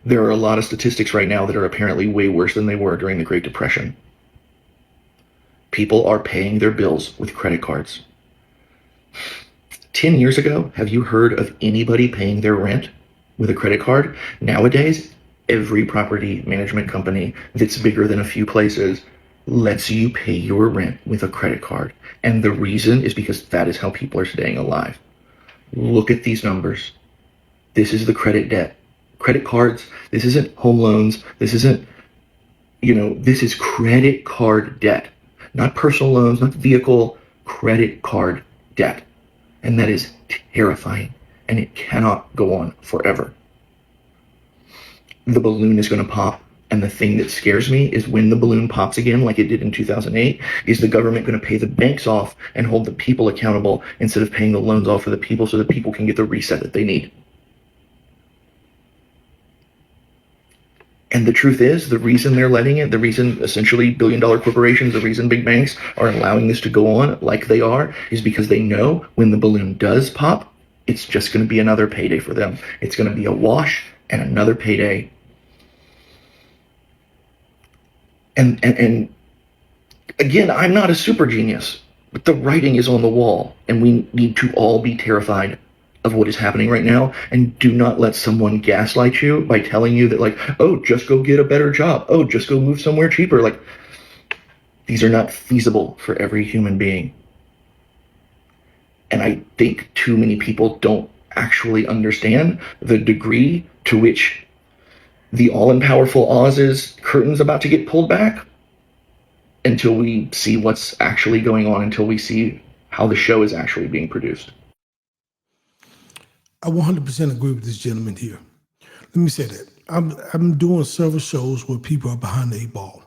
There are a lot of statistics right now that are apparently way worse than they were during the Great Depression. People are paying their bills with credit cards. 10 years ago, have you heard of anybody paying their rent with a credit card? Nowadays, every property management company that's bigger than a few places lets you pay your rent with a credit card. And the reason is because that is how people are staying alive. Look at these numbers. This is the credit debt. Credit cards, this isn't home loans. This isn't, this is credit card debt. Not personal loans, not vehicle, credit card debt. And that is terrifying. And it cannot go on forever. The balloon is going to pop. And the thing that scares me is when the balloon pops again, like it did in 2008, is the government going to pay the banks off and hold the people accountable instead of paying the loans off for the people so that people can get the reset that they need? And the truth is, the reason they're letting it, the reason essentially billion-dollar corporations, the reason big banks are allowing this to go on like they are, is because they know when the balloon does pop, it's just going to be another payday for them. It's going to be a wash and another payday. And again, I'm not a super genius, but the writing is on the wall, and we need to all be terrified of what is happening right now, and do not let someone gaslight you by telling you that, like, oh, just go get a better job. Oh, just go move somewhere cheaper. Like, these are not feasible for every human being. And I think too many people don't actually understand the degree to which the all-powerful Oz's curtain's about to get pulled back until we see what's actually going on, until we see how the show is actually being produced. I 100% agree with this gentleman here. Let me say that. I'm doing several shows where people are behind the 8 ball.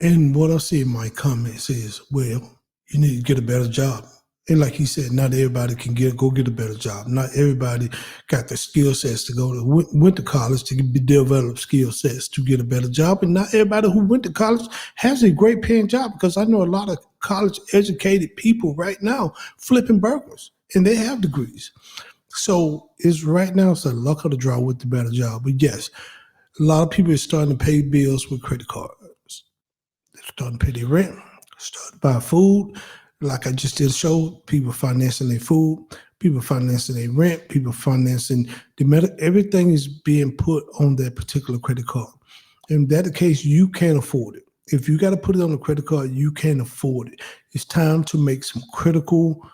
And what I see in my comments is, well, you need to get a better job. And like he said, not everybody can go get a better job. Not everybody got the skill sets to went to college to develop skill sets to get a better job. And not everybody who went to college has a great paying job, because I know a lot of college educated people right now flipping burgers, and they have degrees. So it's right now, it's a luck of the draw with the better job. But yes, a lot of people are starting to pay bills with credit cards. They're starting to pay their rent, starting to buy food. Like I just did a show, people financing their food, people financing their rent, people financing everything is being put on that particular credit card. In that case, you can't afford it. If you got to put it on the credit card, you can't afford it. It's time to make some critical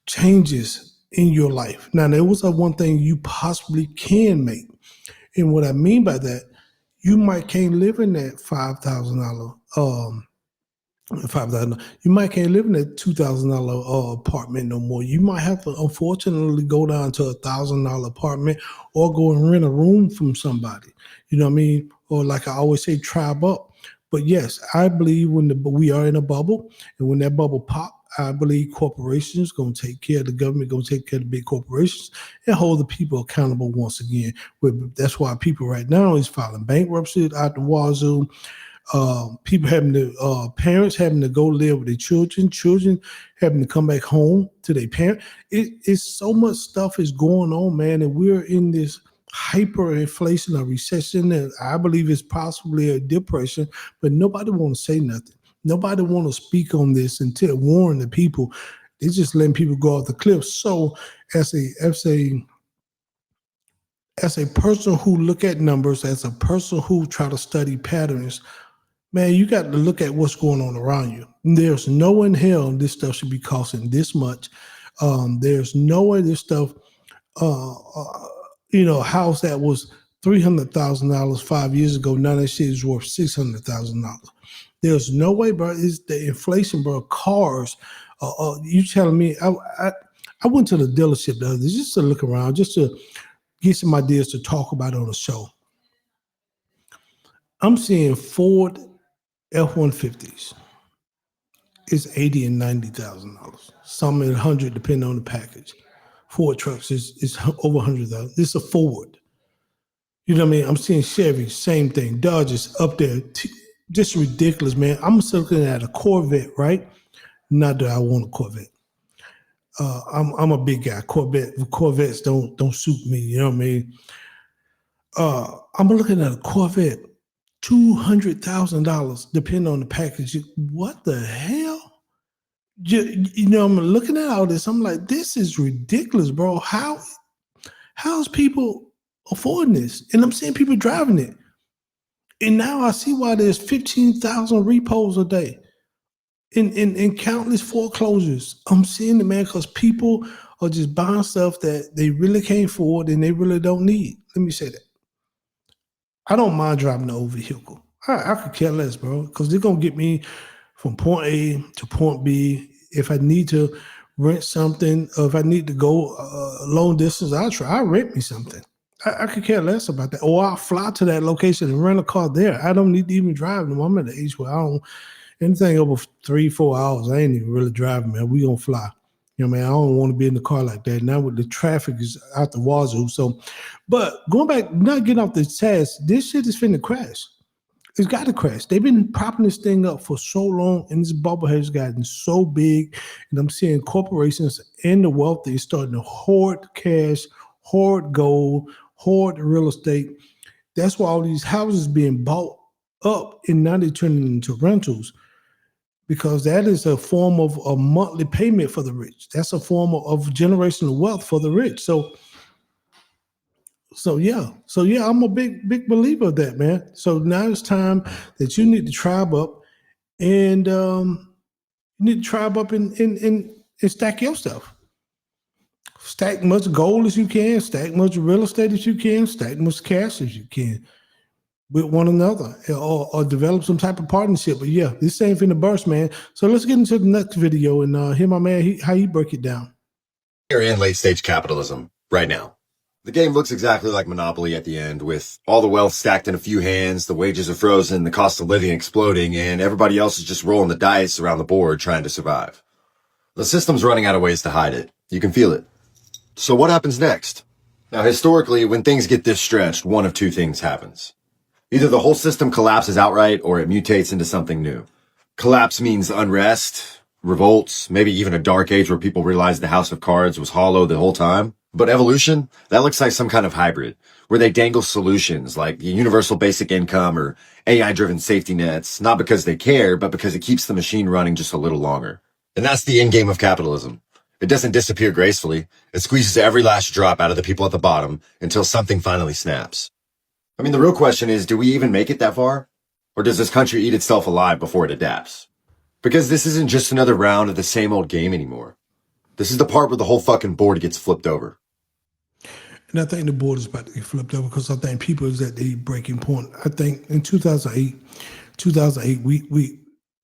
changes in your life. Now, there was one thing you possibly can make. And what I mean by that, you might can't live in that $5,000 you might can't live in that $2,000 apartment no more. You might have to, unfortunately, go down to $1,000 apartment, or go and rent a room from somebody. You know what I mean? Or like I always say, tribe up. But yes, I believe we are in a bubble, and when that bubble pop, I believe corporations going to take care of the government, going to take care of the big corporations, and hold the people accountable once again. That's why people right now is filing bankruptcy out the wazoo. People parents having to go live with their children having to come back home to their parents. It's so much stuff is going on, man, and we're in this hyperinflation, a recession, and I believe it's possibly a depression, but nobody want to say nothing. Nobody want to speak on this until warn the people. They're just letting people go off the cliff. So as a person who look at numbers, as a person who try to study patterns, man, you got to look at what's going on around you. There's no way in hell this stuff should be costing this much. There's no way this stuff, a house that was $300,000 5 years ago, now that shit is worth $600,000. There's no way, bro. It's the inflation, bro. Cars. You telling me? I went to the dealership the other day just to look around, just to get some ideas to talk about on the show. I'm seeing Ford F-150s. It's $80,000 and $90,000. Some at $100,000, depending on the package. Ford trucks is over $100,000. It's a Ford. You know what I mean? I'm seeing Chevy, same thing. Dodge is up there. Just ridiculous, man. I'm looking at a Corvette, right? Not that I want a Corvette. I'm a big guy. Corvettes don't suit me. You know what I mean? I'm looking at a Corvette, $200,000, depending on the package. What the hell? I'm looking at all this. I'm like, this is ridiculous, bro. How's people affording this? And I'm seeing people driving it. And now I see why there's 15,000 repos a day in countless foreclosures. I'm seeing it, man, because people are just buying stuff that they really can't afford and they really don't need. Let me say that. I don't mind driving the old vehicle. I could care less, bro, because they're going to get me from point A to point B. If I need to rent something, or if I need to go long distance, I'll rent me something. I could care less about that. Or I'll fly to that location and rent a car there. I don't need to even drive no more. I'm at the age where I don't, anything over 3-4 hours, I ain't even really driving, man. We gonna fly. Man, I don't want to be in the car like that. Now with the traffic is out the wazoo. So, but going back, not getting off the task, this shit is finna crash. It's got to crash. They've been propping this thing up for so long, and this bubble has gotten so big. And I'm seeing corporations and the wealthy starting to hoard cash, hoard gold, hoard real estate. That's why all these houses being bought up, and now they're turning into rentals, because that is a form of a monthly payment for the rich. That's a form of generational wealth for the rich. So yeah, I'm a big believer of that, man. So now it's time that you need to tribe up, and you need to tribe up and stack your stuff. Stack much gold as you can, stack much real estate as you can, stack much cash as you can with one another, or develop some type of partnership. But yeah, this ain't finna burst, man. So let's get into the next video and hear my man how he break it down. We're in late stage capitalism right now. The game looks exactly like Monopoly at the end, with all the wealth stacked in a few hands, the wages are frozen, the cost of living exploding, and everybody else is just rolling the dice around the board trying to survive. The system's running out of ways to hide it. You can feel it. So what happens next? Now, historically, when things get this stretched, one of two things happens. Either the whole system collapses outright, or it mutates into something new. Collapse means unrest, revolts, maybe even a dark age where people realize the house of cards was hollow the whole time. But evolution, that looks like some kind of hybrid, where they dangle solutions like universal basic income or AI-driven safety nets, not because they care, but because it keeps the machine running just a little longer. And that's the end game of capitalism. It doesn't disappear gracefully. It squeezes every last drop out of the people at the bottom until something finally snaps. I mean, the real question is, do we even make it that far? Or does this country eat itself alive before it adapts? Because this isn't just another round of the same old game anymore. This is the part where the whole fucking board gets flipped over. And I think the board is about to get flipped over, because I think people is at the breaking point. I think in 2008, we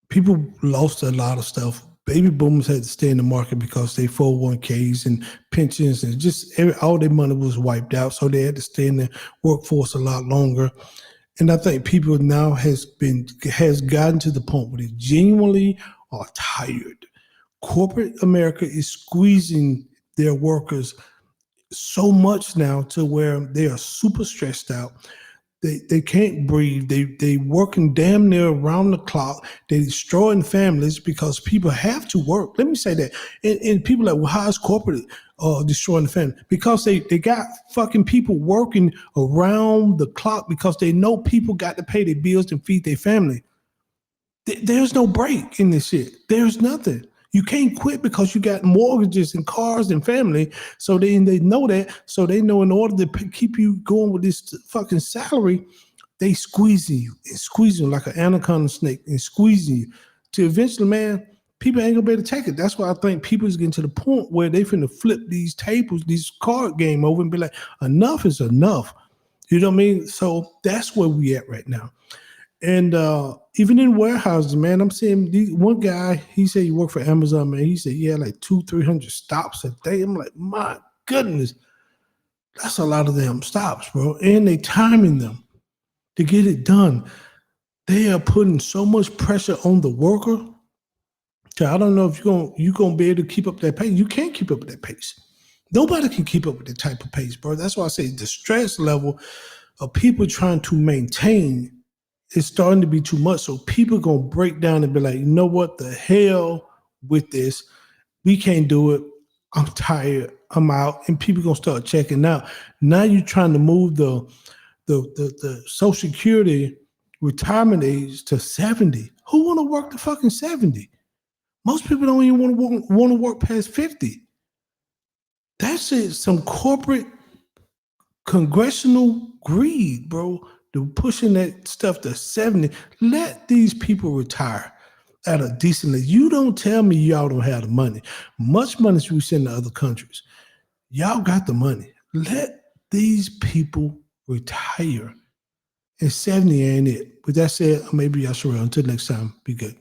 people lost a lot of stuff. Baby boomers had to stay in the market because they 401ks and pensions and just all their money was wiped out. So they had to stay in the workforce a lot longer. And I think people now has gotten to the point where they genuinely are tired. Corporate America is squeezing their workers so much now to where they are super stressed out. They can't breathe. They working damn near around the clock. They destroying families because people have to work. Let me say that. And people like, well, how is corporate destroying the family? Because they got fucking people working around the clock because they know people got to pay their bills and feed their family. There's no break in this shit. There's nothing. You can't quit because you got mortgages and cars and family. So they know that. So they know in order to keep you going with this fucking salary, they squeezing you and squeezing you like an anaconda snake and squeezing you to eventually, man, people ain't gonna be able to take it. That's why I think people is getting to the point where they finna flip these tables, these card game over and be like, enough is enough. You know what I mean? So that's where we at right now. And even in warehouses, man, I'm seeing one guy, he said he worked for Amazon, man. He said he had like 200-300 stops a day. I'm like, my goodness, that's a lot of them stops, bro. And they timing them to get it done. They are putting so much pressure on the worker. So I don't know if you're gonna be able to keep up that pace. You can't keep up with that pace. Nobody can keep up with that type of pace, bro. That's why I say the stress level of people trying to maintain is starting to be too much. So people gonna break down and be like, you know what, the hell with this. We can't do it. I'm tired. I'm out. And people gonna start checking out. Now you're trying to move the the Social Security retirement age to 70. Who want to work to fucking 70? Most people don't even want to work past 50. That's it. Some corporate congressional greed, bro. They're pushing that stuff to 70. Let these people retire at a decent age. You don't tell me y'all don't have the money. Much money we send to other countries. Y'all got the money. Let these people retire. And 70 ain't it. With that said, maybe y'all should. Until next time, be good.